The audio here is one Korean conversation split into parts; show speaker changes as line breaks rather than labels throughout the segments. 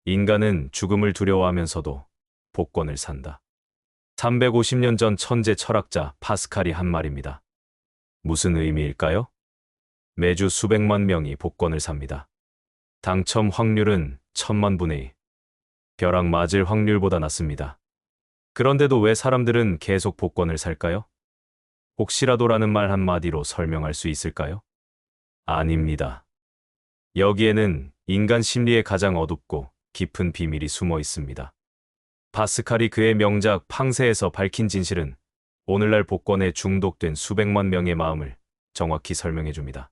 인간은 죽음을 두려워하면서도 복권을 산다. 350년 전 천재 철학자 파스칼이 한 말입니다. 무슨 의미일까요? 매주 수백만 명이 복권을 삽니다. 당첨 확률은 1000만 분의 1. 벼락 맞을 확률보다 낮습니다. 그런데도 왜 사람들은 계속 복권을 살까요? 혹시라도라는 말 한마디로 설명할 수 있을까요? 아닙니다. 여기에는 인간 심리의 가장 어둡고 깊은 비밀이 숨어 있습니다. 파스칼이 그의 명작 팡세에서 밝힌 진실은 오늘날 복권에 중독된 수백만 명의 마음을 정확히 설명해 줍니다.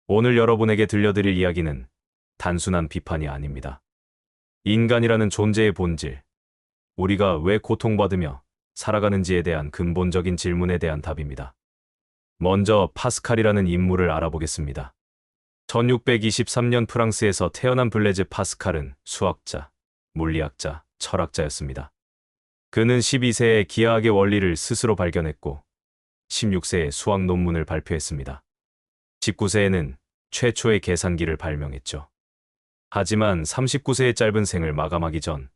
오늘 여러분에게 들려드릴 이야기는 단순한 비판이 아닙니다. 인간이라는 존재의 본질, 우리가 왜 고통받으며 살아가는지에 대한 근본적인 질문에 대한 답입니다. 먼저 파스칼이라는 인물을 알아보겠습니다. 1623년 프랑스에서 태어난 블레즈 파스칼은 수학자, 물리학자, 철학자였습니다. 그는 12세에 기하학의 원리를 스스로 발견했고 16세에 수학 논문을 발표했습니다. 19세에는 최초의 계산기를 발명했죠. 하지만 39세의 짧은 생을 마감하기 전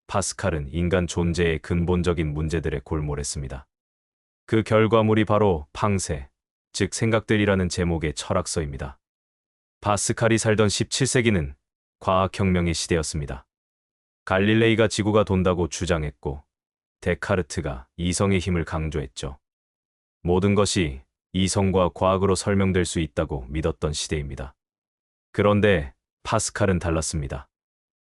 파스칼은 인간 존재의 근본적인 문제들에 골몰했습니다. 그 결과물이 바로 팡세, 즉 생각들이라는 제목의 철학서입니다. 파스칼이 살던 17세기는 과학혁명의 시대였습니다. 갈릴레이가 지구가 돈다고 주장했고 데카르트가 이성의 힘을 강조했죠. 모든 것이 이성과 과학으로 설명될 수 있다고 믿었던 시대입니다. 그런데 파스칼은 달랐습니다.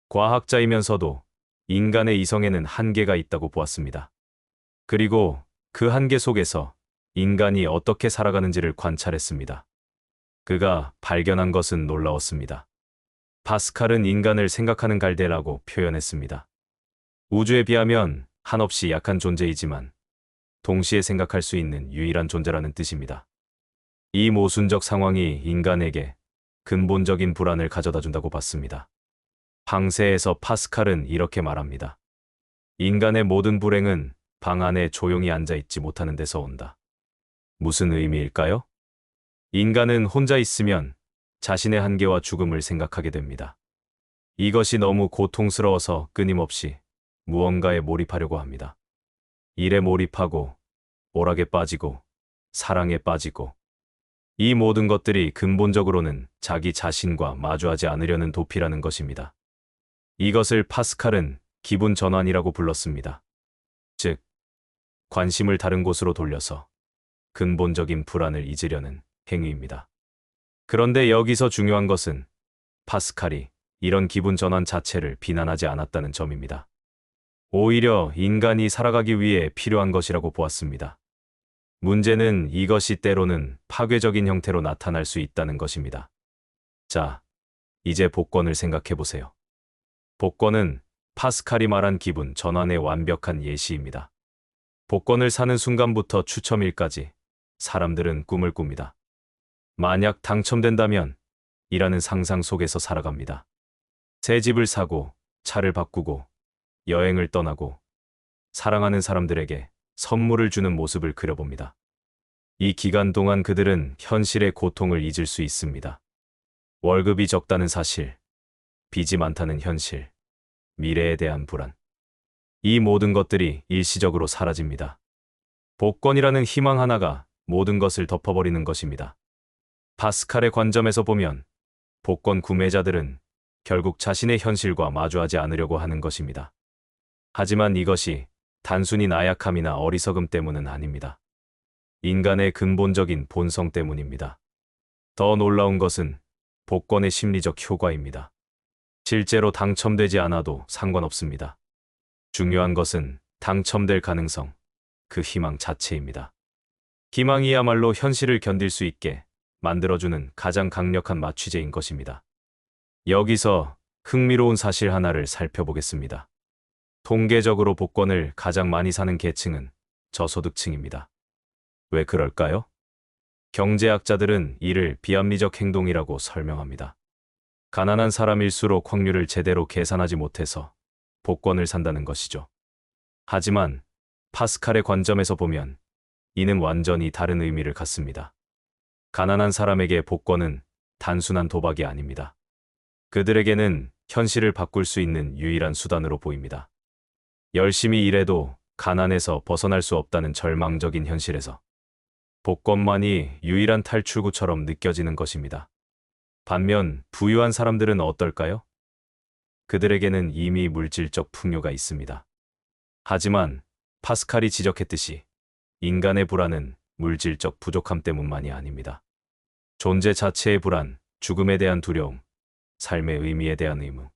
과학자이면서도 인간의 이성에는 한계가 있다고 보았습니다. 그리고 그 한계 속에서 인간이 어떻게 살아가는지를 관찰했습니다. 그가 발견한 것은 놀라웠습니다. 파스칼은 인간을 생각하는 갈대라고 표현했습니다. 우주에 비하면 한없이 약한 존재이지만 동시에 생각할 수 있는 유일한 존재라는 뜻입니다. 이 모순적 상황이 인간에게 근본적인 불안을 가져다 준다고 봤습니다. 팡세에서 파스칼은 이렇게 말합니다. 인간의 모든 불행은 방 안에 조용히 앉아있지 못하는 데서 온다. 무슨 의미일까요? 인간은 혼자 있으면 자신의 한계와 죽음을 생각하게 됩니다. 이것이 너무 고통스러워서 끊임없이 무언가에 몰입하려고 합니다. 일에 몰입하고, 오락에 빠지고, 사랑에 빠지고, 이 모든 것들이 근본적으로는 자기 자신과 마주하지 않으려는 도피라는 것입니다. 이것을 파스칼은 기분 전환이라고 불렀습니다. 즉, 관심을 다른 곳으로 돌려서 근본적인 불안을 잊으려는 행위입니다. 그런데 여기서 중요한 것은 파스칼이 이런 기분 전환 자체를 비난하지 않았다는 점입니다. 오히려 인간이 살아가기 위해 필요한 것이라고 보았습니다. 문제는 이것이 때로는 파괴적인 형태로 나타날 수 있다는 것입니다. 자, 이제 복권을 생각해 보세요. 복권은 파스칼이 말한 기분 전환의 완벽한 예시입니다. 복권을 사는 순간부터 추첨일까지 사람들은 꿈을 꿉니다. 만약 당첨된다면 이라는 상상 속에서 살아갑니다. 새 집을 사고, 차를 바꾸고, 여행을 떠나고, 사랑하는 사람들에게 선물을 주는 모습을 그려봅니다. 이 기간 동안 그들은 현실의 고통을 잊을 수 있습니다. 월급이 적다는 사실, 빚이 많다는 현실, 미래에 대한 불안. 이 모든 것들이 일시적으로 사라집니다. 복권이라는 희망 하나가 모든 것을 덮어버리는 것입니다. 파스칼의 관점에서 보면 복권 구매자들은 결국 자신의 현실과 마주하지 않으려고 하는 것입니다. 하지만 이것이 단순히 나약함이나 어리석음 때문은 아닙니다. 인간의 근본적인 본성 때문입니다. 더 놀라운 것은 복권의 심리적 효과입니다. 실제로 당첨되지 않아도 상관없습니다. 중요한 것은 당첨될 가능성, 그 희망 자체입니다. 희망이야말로 현실을 견딜 수 있게 만들어주는 가장 강력한 마취제인 것입니다. 여기서 흥미로운 사실 하나를 살펴보겠습니다. 통계적으로 복권을 가장 많이 사는 계층은 저소득층입니다. 왜 그럴까요? 경제학자들은 이를 비합리적 행동이라고 설명합니다. 가난한 사람일수록 확률을 제대로 계산하지 못해서 복권을 산다는 것이죠. 하지만 파스칼의 관점에서 보면 이는 완전히 다른 의미를 갖습니다. 가난한 사람에게 복권은 단순한 도박이 아닙니다. 그들에게는 현실을 바꿀 수 있는 유일한 수단으로 보입니다. 열심히 일해도 가난에서 벗어날 수 없다는 절망적인 현실에서 복권만이 유일한 탈출구처럼 느껴지는 것입니다. 반면 부유한 사람들은 어떨까요? 그들에게는 이미 물질적 풍요가 있습니다. 하지만 파스칼이 지적했듯이 인간의 불안은 물질적 부족함 때문만이 아닙니다. 존재 자체의 불안, 죽음에 대한 두려움, 삶의 의미에 대한 의무.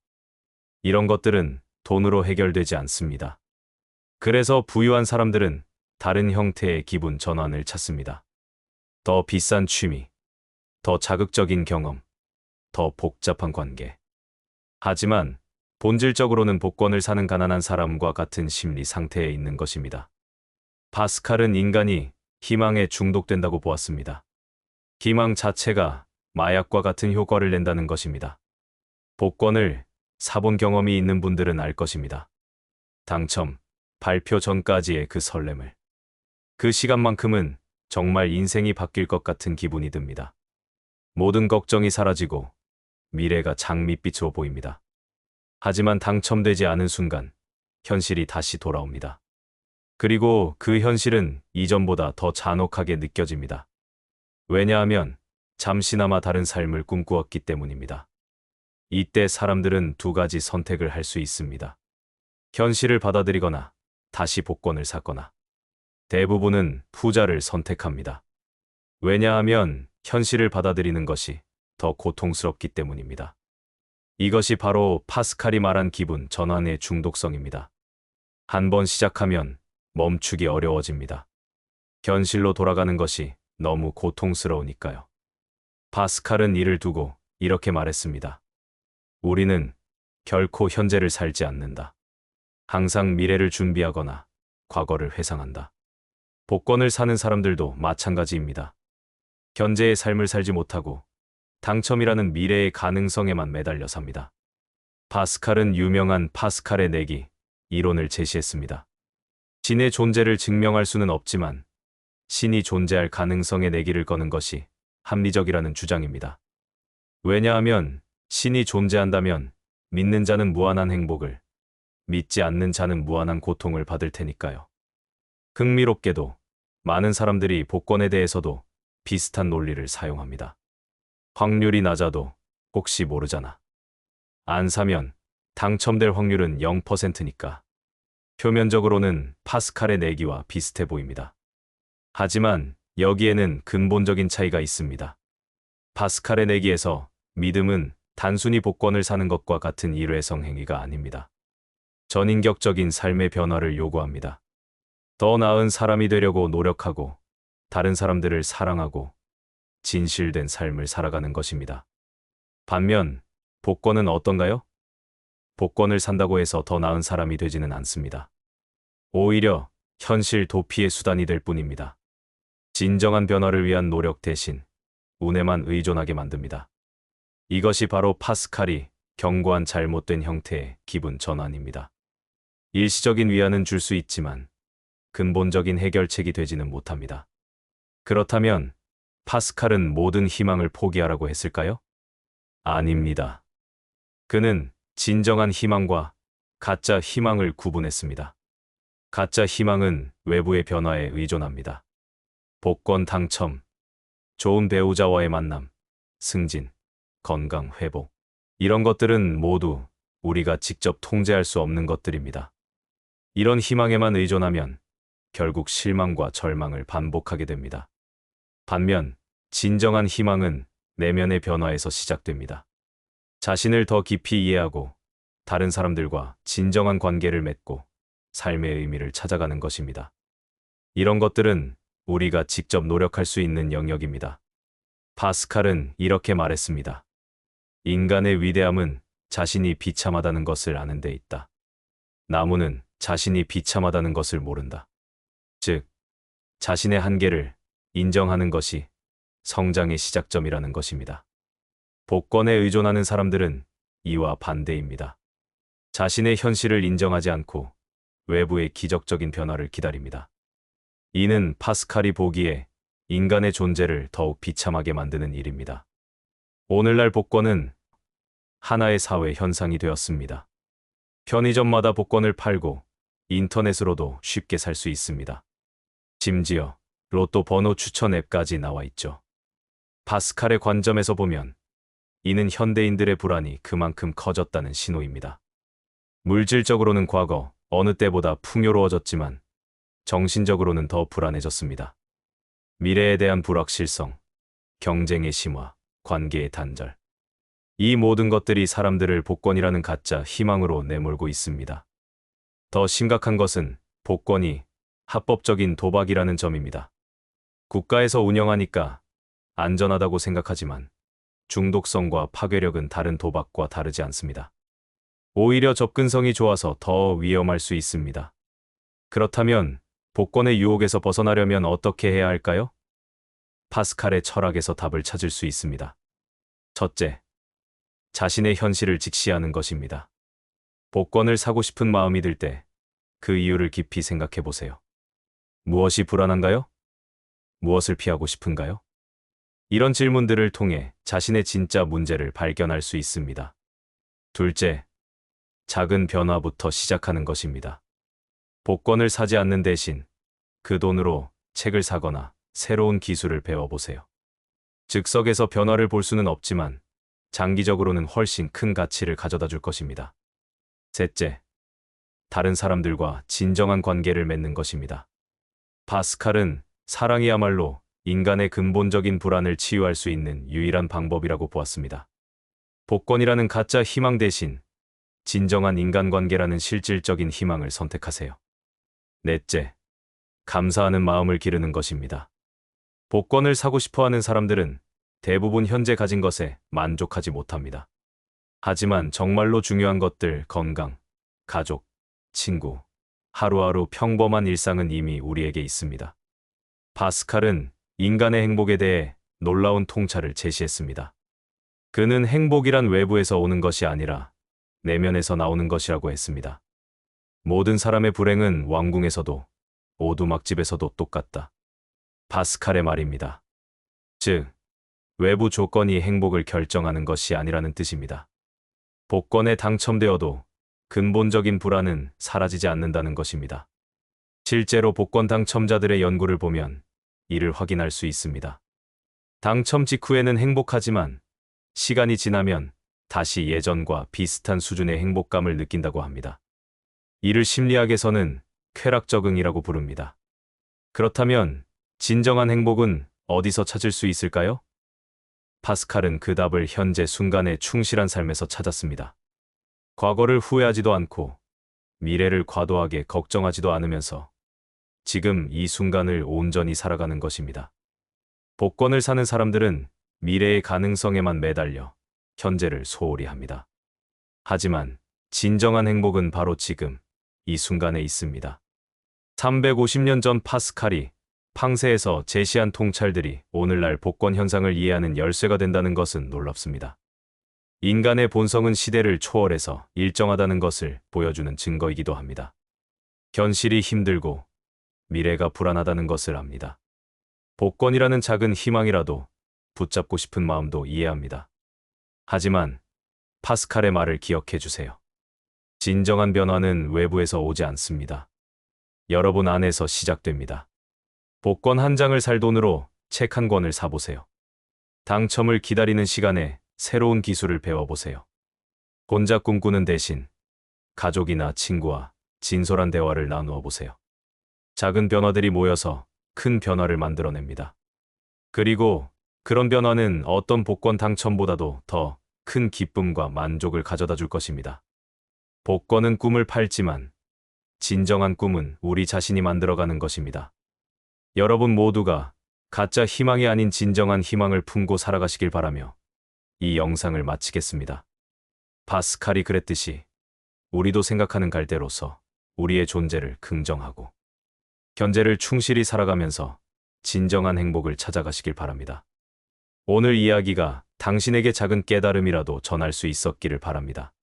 이런 것들은 돈으로 해결되지 않습니다. 그래서 부유한 사람들은 다른 형태의 기분 전환을 찾습니다. 더 비싼 취미, 더 자극적인 경험, 더 복잡한 관계. 하지만 본질적으로는 복권을 사는 가난한 사람과 같은 심리 상태에 있는 것입니다. 파스칼은 인간이 희망에 중독된다고 보았습니다. 희망 자체가 마약과 같은 효과를 낸다는 것입니다. 복권을 사본 경험이 있는 분들은 알 것입니다. 당첨, 발표 전까지의 그 설렘을. 그 시간만큼은 정말 인생이 바뀔 것 같은 기분이 듭니다. 모든 걱정이 사라지고 미래가 장밋빛으로 보입니다. 하지만 당첨되지 않은 순간 현실이 다시 돌아옵니다. 그리고 그 현실은 이전보다 더 잔혹하게 느껴집니다. 왜냐하면 잠시나마 다른 삶을 꿈꾸었기 때문입니다. 이때 사람들은 두 가지 선택을 할 수 있습니다. 현실을 받아들이거나 다시 복권을 사거나. 대부분은 후자를 선택합니다. 왜냐하면 현실을 받아들이는 것이 더 고통스럽기 때문입니다. 이것이 바로 파스칼이 말한 기분 전환의 중독성입니다. 한번 시작하면 멈추기 어려워집니다. 현실로 돌아가는 것이 너무 고통스러우니까요. 파스칼은 이를 두고 이렇게 말했습니다. 우리는 결코 현재를 살지 않는다. 항상 미래를 준비하거나 과거를 회상한다. 복권을 사는 사람들도 마찬가지입니다. 현재의 삶을 살지 못하고 당첨이라는 미래의 가능성에만 매달려 삽니다. 파스칼은 유명한 파스칼의 내기 이론을 제시했습니다. 신의 존재를 증명할 수는 없지만 신이 존재할 가능성의 내기를 거는 것이 합리적이라는 주장입니다. 왜냐하면 신이 존재한다면 믿는 자는 무한한 행복을, 믿지 않는 자는 무한한 고통을 받을 테니까요. 흥미롭게도 많은 사람들이 복권에 대해서도 비슷한 논리를 사용합니다. 확률이 낮아도 혹시 모르잖아. 안 사면 당첨될 확률은 0%니까. 표면적으로는 파스칼의 내기와 비슷해 보입니다. 하지만 여기에는 근본적인 차이가 있습니다. 파스칼의 내기에서 믿음은 단순히 복권을 사는 것과 같은 일회성 행위가 아닙니다. 전인격적인 삶의 변화를 요구합니다. 더 나은 사람이 되려고 노력하고 다른 사람들을 사랑하고 진실된 삶을 살아가는 것입니다. 반면 복권은 어떤가요? 복권을 산다고 해서 더 나은 사람이 되지는 않습니다. 오히려 현실 도피의 수단이 될 뿐입니다. 진정한 변화를 위한 노력 대신 운에만 의존하게 만듭니다. 이것이 바로 파스칼이 경고한 잘못된 형태의 기분 전환입니다. 일시적인 위안은 줄 수 있지만 근본적인 해결책이 되지는 못합니다. 그렇다면 파스칼은 모든 희망을 포기하라고 했을까요? 아닙니다. 그는 진정한 희망과 가짜 희망을 구분했습니다. 가짜 희망은 외부의 변화에 의존합니다. 복권 당첨, 좋은 배우자와의 만남, 승진, 건강 회복. 이런 것들은 모두 우리가 직접 통제할 수 없는 것들입니다. 이런 희망에만 의존하면 결국 실망과 절망을 반복하게 됩니다. 반면 진정한 희망은 내면의 변화에서 시작됩니다. 자신을 더 깊이 이해하고 다른 사람들과 진정한 관계를 맺고 삶의 의미를 찾아가는 것입니다. 이런 것들은 우리가 직접 노력할 수 있는 영역입니다. 파스칼은 이렇게 말했습니다. 인간의 위대함은 자신이 비참하다는 것을 아는 데 있다. 나무는 자신이 비참하다는 것을 모른다. 즉, 자신의 한계를 인정하는 것이 성장의 시작점이라는 것입니다. 복권에 의존하는 사람들은 이와 반대입니다. 자신의 현실을 인정하지 않고 외부의 기적적인 변화를 기다립니다. 이는 파스칼이 보기에 인간의 존재를 더욱 비참하게 만드는 일입니다. 오늘날 복권은 하나의 사회 현상이 되었습니다. 편의점마다 복권을 팔고 인터넷으로도 쉽게 살 수 있습니다. 심지어 로또 번호 추천 앱까지 나와 있죠. 파스칼의 관점에서 보면 이는 현대인들의 불안이 그만큼 커졌다는 신호입니다. 물질적으로는 과거 어느 때보다 풍요로워졌지만 정신적으로는 더 불안해졌습니다. 미래에 대한 불확실성, 경쟁의 심화, 관계의 단절. 이 모든 것들이 사람들을 복권이라는 가짜 희망으로 내몰고 있습니다. 더 심각한 것은 복권이 합법적인 도박이라는 점입니다. 국가에서 운영하니까 안전하다고 생각하지만 중독성과 파괴력은 다른 도박과 다르지 않습니다. 오히려 접근성이 좋아서 더 위험할 수 있습니다. 그렇다면 복권의 유혹에서 벗어나려면 어떻게 해야 할까요? 파스칼의 철학에서 답을 찾을 수 있습니다. 첫째, 자신의 현실을 직시하는 것입니다. 복권을 사고 싶은 마음이 들 때 그 이유를 깊이 생각해 보세요. 무엇이 불안한가요? 무엇을 피하고 싶은가요? 이런 질문들을 통해 자신의 진짜 문제를 발견할 수 있습니다. 둘째, 작은 변화부터 시작하는 것입니다. 복권을 사지 않는 대신 그 돈으로 책을 사거나 새로운 기술을 배워보세요. 즉석에서 변화를 볼 수는 없지만 장기적으로는 훨씬 큰 가치를 가져다 줄 것입니다. 셋째, 다른 사람들과 진정한 관계를 맺는 것입니다. 파스칼은 사랑이야말로 인간의 근본적인 불안을 치유할 수 있는 유일한 방법이라고 보았습니다. 복권이라는 가짜 희망 대신 진정한 인간관계라는 실질적인 희망을 선택하세요. 넷째, 감사하는 마음을 기르는 것입니다. 복권을 사고 싶어 하는 사람들은 대부분 현재 가진 것에 만족하지 못합니다. 하지만 정말로 중요한 것들, 건강, 가족, 친구, 하루하루 평범한 일상은 이미 우리에게 있습니다. 파스칼은 인간의 행복에 대해 놀라운 통찰을 제시했습니다. 그는 행복이란 외부에서 오는 것이 아니라 내면에서 나오는 것이라고 했습니다. 모든 사람의 불행은 왕궁에서도 오두막집에서도 똑같다. 파스칼의 말입니다. 즉, 외부 조건이 행복을 결정하는 것이 아니라는 뜻입니다. 복권에 당첨되어도 근본적인 불안은 사라지지 않는다는 것입니다. 실제로 복권 당첨자들의 연구를 보면 이를 확인할 수 있습니다. 당첨 직후에는 행복하지만 시간이 지나면 다시 예전과 비슷한 수준의 행복감을 느낀다고 합니다. 이를 심리학에서는 쾌락 적응이라고 부릅니다. 그렇다면 진정한 행복은 어디서 찾을 수 있을까요? 파스칼은 그 답을 현재 순간에 충실한 삶에서 찾았습니다. 과거를 후회하지도 않고 미래를 과도하게 걱정하지도 않으면서 지금 이 순간을 온전히 살아가는 것입니다. 복권을 사는 사람들은 미래의 가능성에만 매달려 현재를 소홀히 합니다. 하지만 진정한 행복은 바로 지금, 이 순간에 있습니다. 350년 전 파스칼이 팡세에서 제시한 통찰들이 오늘날 복권 현상을 이해하는 열쇠가 된다는 것은 놀랍습니다. 인간의 본성은 시대를 초월해서 일정하다는 것을 보여주는 증거이기도 합니다. 현실이 힘들고 미래가 불안하다는 것을 압니다. 복권이라는 작은 희망이라도 붙잡고 싶은 마음도 이해합니다. 하지만 파스칼의 말을 기억해 주세요. 진정한 변화는 외부에서 오지 않습니다. 여러분 안에서 시작됩니다. 복권 한 장을 살 돈으로 책 한 권을 사보세요. 당첨을 기다리는 시간에 새로운 기술을 배워보세요. 혼자 꿈꾸는 대신 가족이나 친구와 진솔한 대화를 나누어 보세요. 작은 변화들이 모여서 큰 변화를 만들어냅니다. 그리고 그런 변화는 어떤 복권 당첨보다도 더 큰 기쁨과 만족을 가져다 줄 것입니다. 복권은 꿈을 팔지만 진정한 꿈은 우리 자신이 만들어가는 것입니다. 여러분 모두가 가짜 희망이 아닌 진정한 희망을 품고 살아가시길 바라며 이 영상을 마치겠습니다. 파스칼이 그랬듯이 우리도 생각하는 갈대로서 우리의 존재를 긍정하고 현재를 충실히 살아가면서 진정한 행복을 찾아가시길 바랍니다. 오늘 이야기가 당신에게 작은 깨달음이라도 전할 수 있었기를 바랍니다.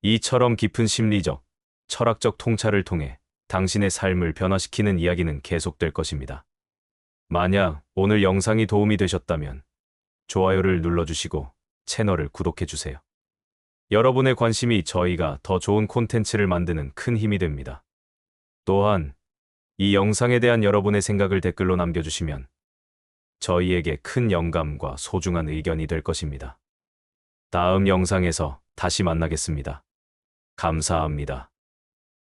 이처럼 깊은 심리적, 철학적 통찰을 통해 당신의 삶을 변화시키는 이야기는 계속될 것입니다. 만약 오늘 영상이 도움이 되셨다면 좋아요를 눌러주시고 채널을 구독해주세요. 여러분의 관심이 저희가 더 좋은 콘텐츠를 만드는 큰 힘이 됩니다. 또한 이 영상에 대한 여러분의 생각을 댓글로 남겨주시면 저희에게 큰 영감과 소중한 의견이 될 것입니다. 다음 영상에서 다시 만나겠습니다. 감사합니다.